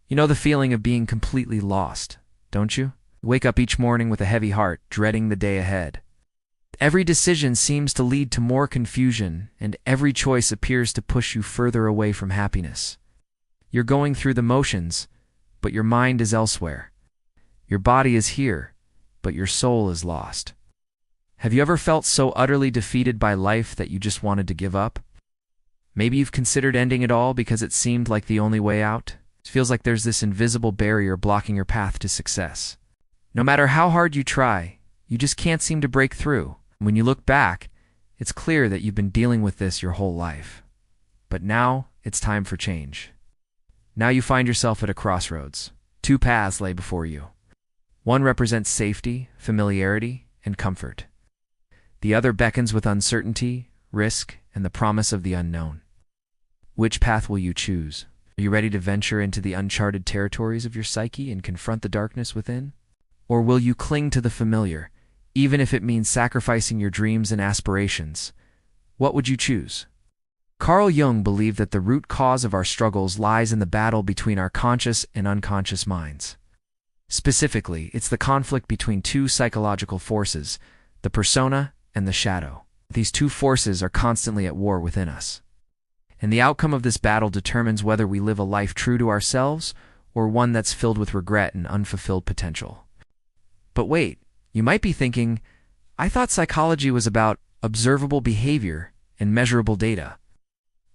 You know the feeling of being completely lost, don't you? You wake up each morning with a heavy heart, dreading the day ahead. Every decision seems to lead to more confusion, and every choice appears to push you further away from happiness. You're going through the motions, but your mind is elsewhere. Your body is here, but your soul is lost. Have you ever felt so utterly defeated by life that you just wanted to give up? Maybe you've considered ending it all because it seemed like the only way out. It feels like there's this invisible barrier blocking your path to success. No matter how hard you try, you just can't seem to break through. When you look back, it's clear that you've been dealing with this your whole life. But now, it's time for change. Now you find yourself at a crossroads. Two paths lay before you. One represents safety, familiarity, and comfort. The other beckons with uncertainty, risk, and the promise of the unknown. Which path will you choose? Are you ready to venture into the uncharted territories of your psyche and confront the darkness within? Or will you cling to the familiar, even if it means sacrificing your dreams and aspirations? What would you choose? Carl Jung believed that the root cause of our struggles lies in the battle between our conscious and unconscious minds. Specifically, it's the conflict between two psychological forces, the persona and the shadow. These two forces are constantly at war within us. And the outcome of this battle determines whether we live a life true to ourselves or one that's filled with regret and unfulfilled potential. But wait, you might be thinking, I thought psychology was about observable behavior and measurable data.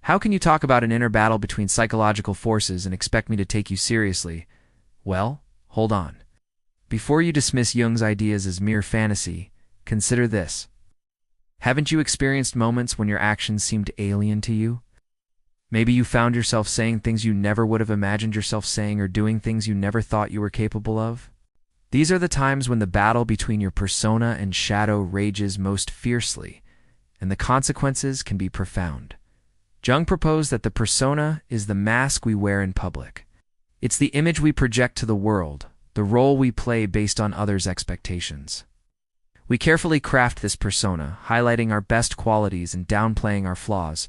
How can you talk about an inner battle between psychological forces and expect me to take you seriously? Well, hold on. Before you dismiss Jung's ideas as mere fantasy, consider this. Haven't you experienced moments when your actions seemed alien to you? Maybe you found yourself saying things you never would have imagined yourself saying or doing things you never thought you were capable of. These are the times when the battle between your persona and shadow rages most fiercely, and the consequences can be profound. Jung proposed that the persona is the mask we wear in public. It's the image we project to the world, the role we play based on others' expectations. We carefully craft this persona, highlighting our best qualities and downplaying our flaws,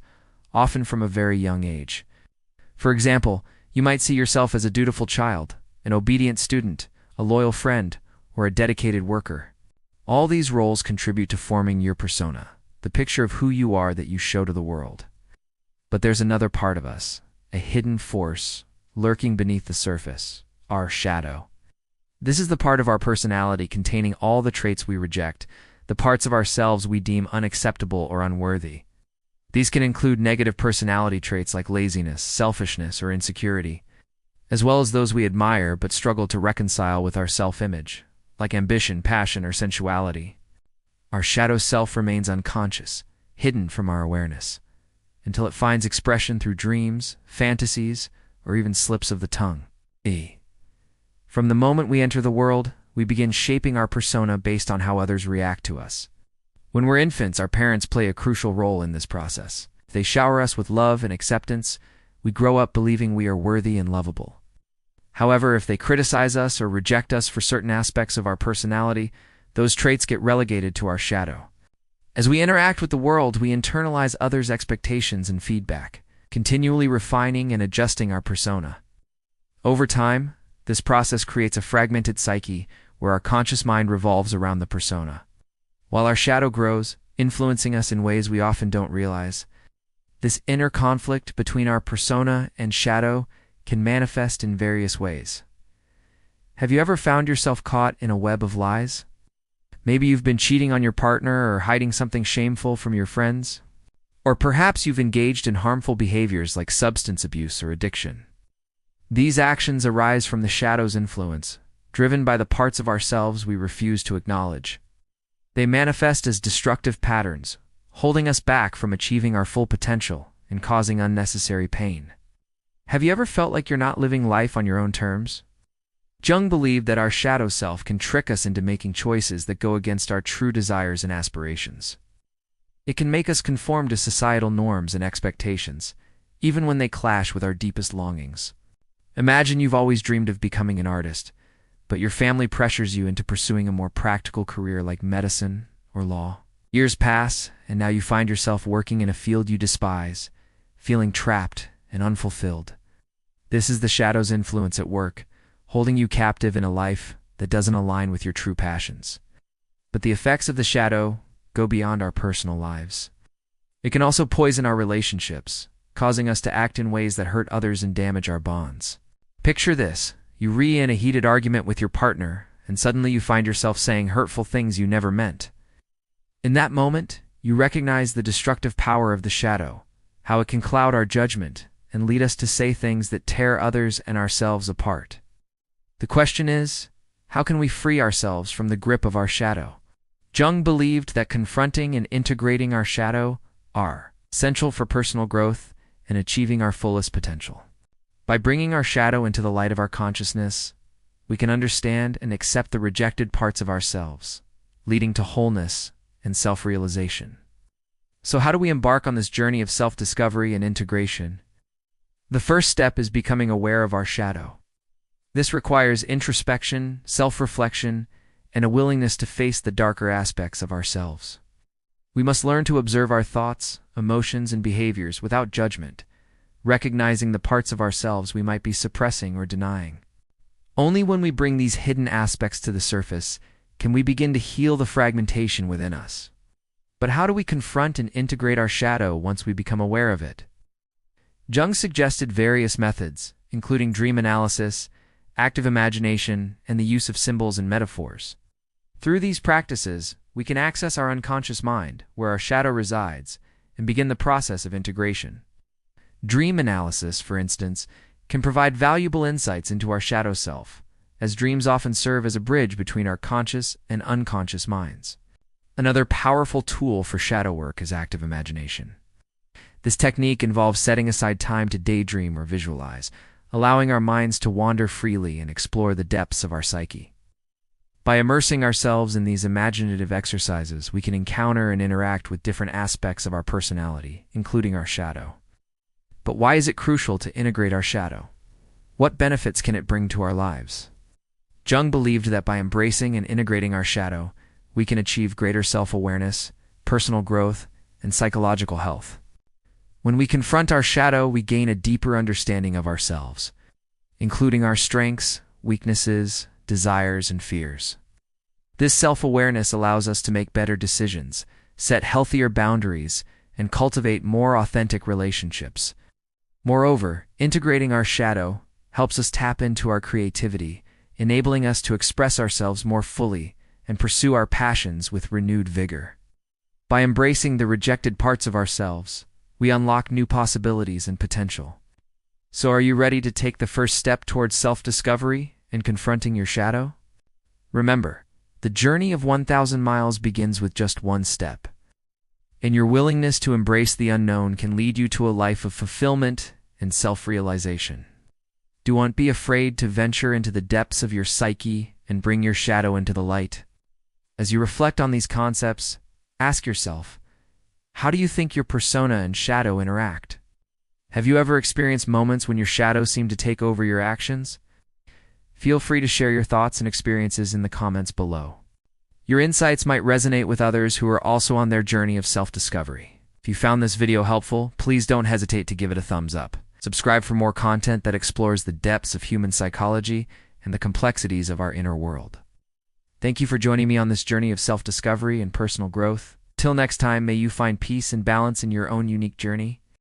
often from a very young age. For example, you might see yourself as a dutiful child, an obedient student, a loyal friend, or a dedicated worker. All these roles contribute to forming your persona, the picture of who you are that you show to the world. But there's another part of us, a hidden force, lurking beneath the surface, our shadow. This is the part of our personality containing all the traits we reject, the parts of ourselves we deem unacceptable or unworthy. These can include negative personality traits like laziness, selfishness, or insecurity, as well as those we admire but struggle to reconcile with our self-image, like ambition, passion, or sensuality. Our shadow self remains unconscious, hidden from our awareness, until it finds expression through dreams, fantasies, or even slips of the tongue. From the moment we enter the world, we begin shaping our persona based on how others react to us. When we're infants, our parents play a crucial role in this process. If they shower us with love and acceptance, we grow up believing we are worthy and lovable. However, if they criticize us or reject us for certain aspects of our personality, those traits get relegated to our shadow. As we interact with the world, we internalize others' expectations and feedback, continually refining and adjusting our persona. Over time, this process creates a fragmented psyche where our conscious mind revolves around the persona, while our shadow grows, influencing us in ways we often don't realize. This inner conflict between our persona and shadow can manifest in various ways. Have you ever found yourself caught in a web of lies? Maybe you've been cheating on your partner or hiding something shameful from your friends. Or perhaps you've engaged in harmful behaviors like substance abuse or addiction. These actions arise from the shadow's influence, driven by the parts of ourselves we refuse to acknowledge. They manifest as destructive patterns, holding us back from achieving our full potential and causing unnecessary pain. Have you ever felt like you're not living life on your own terms? Jung believed that our shadow self can trick us into making choices that go against our true desires and aspirations. It can make us conform to societal norms and expectations, even when they clash with our deepest longings. Imagine you've always dreamed of becoming an artist, but your family pressures you into pursuing a more practical career like medicine or law. Years pass, and now you find yourself working in a field you despise, feeling trapped and unfulfilled. This is the shadow's influence at work, holding you captive in a life that doesn't align with your true passions. But the effects of the shadow go beyond our personal lives. It can also poison our relationships, causing us to act in ways that hurt others and damage our bonds. Picture this: you re-in a heated argument with your partner, and suddenly you find yourself saying hurtful things you never meant. In that moment, you recognize the destructive power of the shadow, how it can cloud our judgment and lead us to say things that tear others and ourselves apart. The question is, how can we free ourselves from the grip of our shadow? Jung believed that confronting and integrating our shadow are essential for personal growth and achieving our fullest potential. By bringing our shadow into the light of our consciousness, we can understand and accept the rejected parts of ourselves, leading to wholeness and self-realization. So how do we embark on this journey of self-discovery and integration? The first step is becoming aware of our shadow. This requires introspection, self-reflection, and a willingness to face the darker aspects of ourselves. We must learn to observe our thoughts, emotions, and behaviors without judgment, recognizing the parts of ourselves we might be suppressing or denying. Only when we bring these hidden aspects to the surface can we begin to heal the fragmentation within us. But how do we confront and integrate our shadow once we become aware of it? Jung suggested various methods, including dream analysis, active imagination, and the use of symbols and metaphors. Through these practices, we can access our unconscious mind, where our shadow resides, and begin the process of integration. Dream analysis, for instance, can provide valuable insights into our shadow self, as dreams often serve as a bridge between our conscious and unconscious minds. Another powerful tool for shadow work is active imagination. This technique involves setting aside time to daydream or visualize, allowing our minds to wander freely and explore the depths of our psyche. By immersing ourselves in these imaginative exercises, we can encounter and interact with different aspects of our personality, including our shadow. But why is it crucial to integrate our shadow? What benefits can it bring to our lives? Jung believed that by embracing and integrating our shadow, we can achieve greater self-awareness, personal growth, and psychological health. When we confront our shadow, we gain a deeper understanding of ourselves, including our strengths, weaknesses, desires, and fears. This self-awareness allows us to make better decisions, set healthier boundaries, and cultivate more authentic relationships. Moreover, integrating our shadow helps us tap into our creativity, enabling us to express ourselves more fully and pursue our passions with renewed vigor. By embracing the rejected parts of ourselves, we unlock new possibilities and potential. So are you ready to take the first step towards self-discovery and confronting your shadow? Remember, the journey of 1,000 miles begins with just one step. And your willingness to embrace the unknown can lead you to a life of fulfillment and self-realization. Do not be afraid to venture into the depths of your psyche and bring your shadow into the light. As you reflect on these concepts, ask yourself, how do you think your persona and shadow interact? Have you ever experienced moments when your shadow seemed to take over your actions? Feel free to share your thoughts and experiences in the comments below. Your insights might resonate with others who are also on their journey of self-discovery. If you found this video helpful, please don't hesitate to give it a thumbs up. Subscribe for more content that explores the depths of human psychology and the complexities of our inner world. Thank you for joining me on this journey of self-discovery and personal growth. Till next time, may you find peace and balance in your own unique journey.